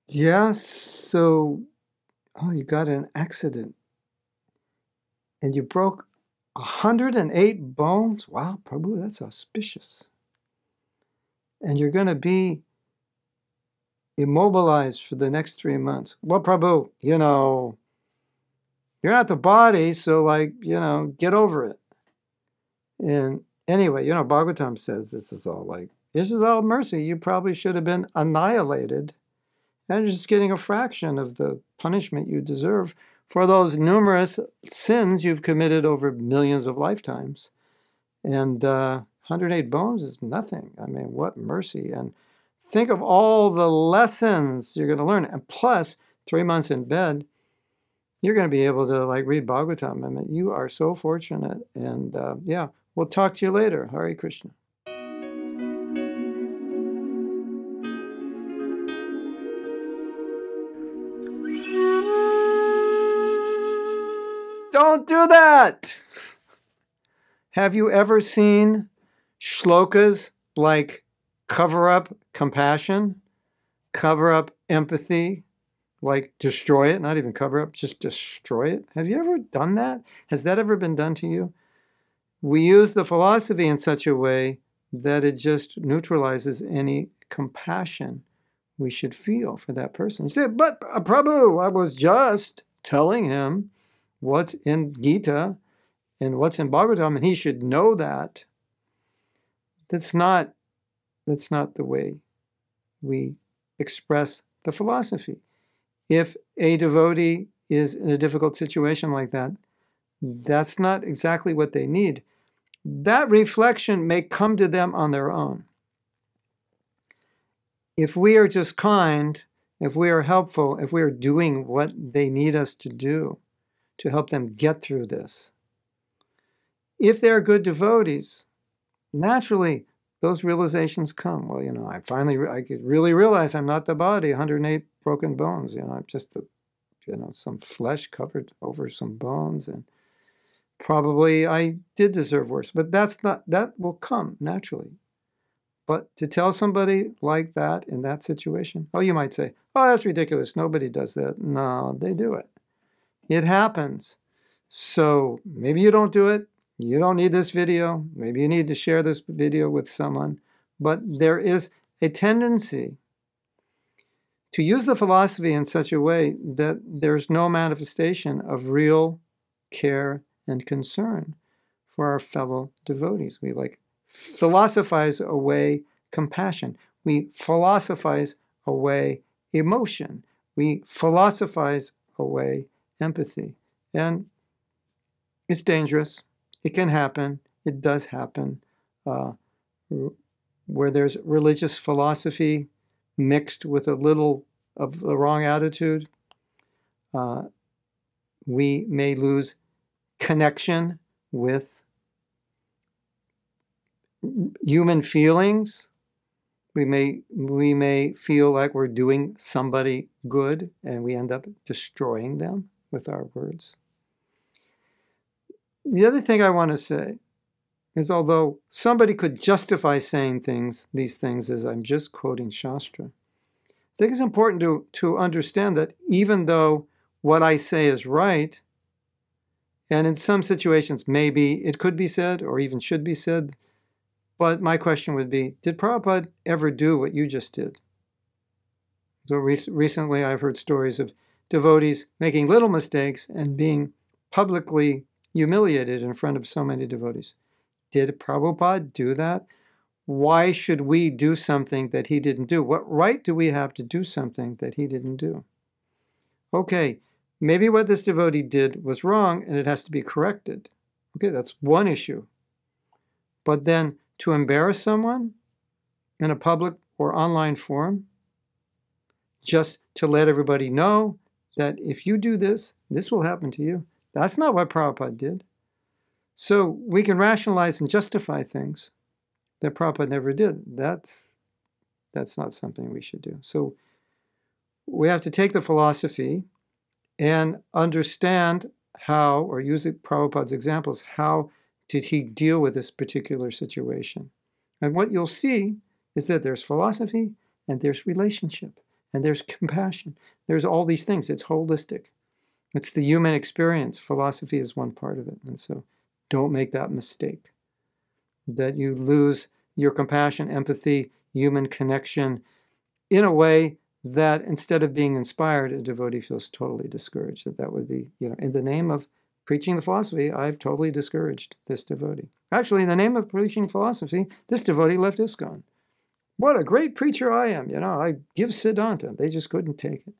Yeah, so, oh, you got in an accident and you broke 108 bones? Wow, Prabhu, that's auspicious. And you're going to be immobilized for the next 3 months. Well, Prabhu, you're not the body, so, like, get over it. And anyway, Bhagavatam says this is all mercy. You probably should have been annihilated. And you're just getting a fraction of the punishment you deserve for those numerous sins you've committed over millions of lifetimes. And 108 bones is nothing. I mean, what mercy. And think of all the lessons you're going to learn. And plus, 3 months in bed, you're going to be able to read Bhagavatam. I mean, you are so fortunate. And yeah, we'll talk to you later. Hare Krishna. Don't do that! Have you ever seen shlokas like cover up compassion, cover up empathy, like destroy it, not even cover up, just destroy it? Have you ever done that? Has that ever been done to you? We use the philosophy in such a way that it just neutralizes any compassion we should feel for that person. You say, but Prabhu, I was just telling him what's in Gita and what's in Bhagavatam, and he should know that. That's not the way we express the philosophy. If a devotee is in a difficult situation like that, that's not exactly what they need. That reflection may come to them on their own. If we are just kind, if we are helpful, if we are doing what they need us to do to help them get through this, if they're good devotees, naturally those realizations come. Well, I could really realize I'm not the body, 108 broken bones. I'm just some flesh covered over some bones, and probably I did deserve worse. But that will come naturally. But to tell somebody like that in that situation, you might say, oh, that's ridiculous. Nobody does that. No, they do it. It happens. So maybe you don't do it. You don't need this video. Maybe you need to share this video with someone. But there is a tendency to use the philosophy in such a way that there's no manifestation of real care and concern for our fellow devotees. We philosophize away compassion. We philosophize away emotion. We philosophize away empathy. And it's dangerous. It can happen. It does happen. Where there's religious philosophy mixed with a little of the wrong attitude, we may lose connection with human feelings. We may feel like we're doing somebody good, and we end up destroying them with our words. The other thing I want to say is, although somebody could justify saying these things as I'm just quoting Shastra, I think it's important to understand that even though what I say is right, and in some situations maybe it could be said or even should be said, but my question would be, did Prabhupada ever do what you just did? So recently I've heard stories of devotees making little mistakes and being publicly humiliated in front of so many devotees. Did Prabhupada do that? Why should we do something that he didn't do? What right do we have to do something that he didn't do? Okay, maybe what this devotee did was wrong and it has to be corrected. Okay, that's one issue. But then to embarrass someone in a public or online forum, just to let everybody know that if you do this, this will happen to you. That's not what Prabhupada did. So we can rationalize and justify things that Prabhupada never did. That's not something we should do. So we have to take the philosophy and understand how, or use Prabhupada's examples, how did he deal with this particular situation? And what you'll see is that there's philosophy and there's relationship. and there's compassion. There's all these things. It's holistic. It's the human experience. Philosophy is one part of it. And so don't make that mistake, that you lose your compassion, empathy, human connection in a way that instead of being inspired, a devotee feels totally discouraged. That would be, in the name of preaching the philosophy, I've totally discouraged this devotee. Actually, in the name of preaching philosophy, this devotee left ISKCON. What a great preacher I am. I give Siddhanta. They just couldn't take it.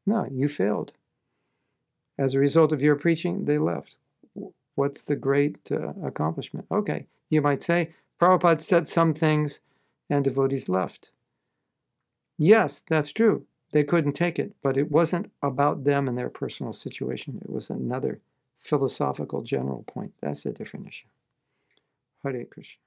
No, you failed. As a result of your preaching, they left. What's the great accomplishment? Okay, you might say, Prabhupada said some things and devotees left. Yes, that's true. They couldn't take it, but it wasn't about them and their personal situation. It was another philosophical general point. That's a different issue. Hare Krishna.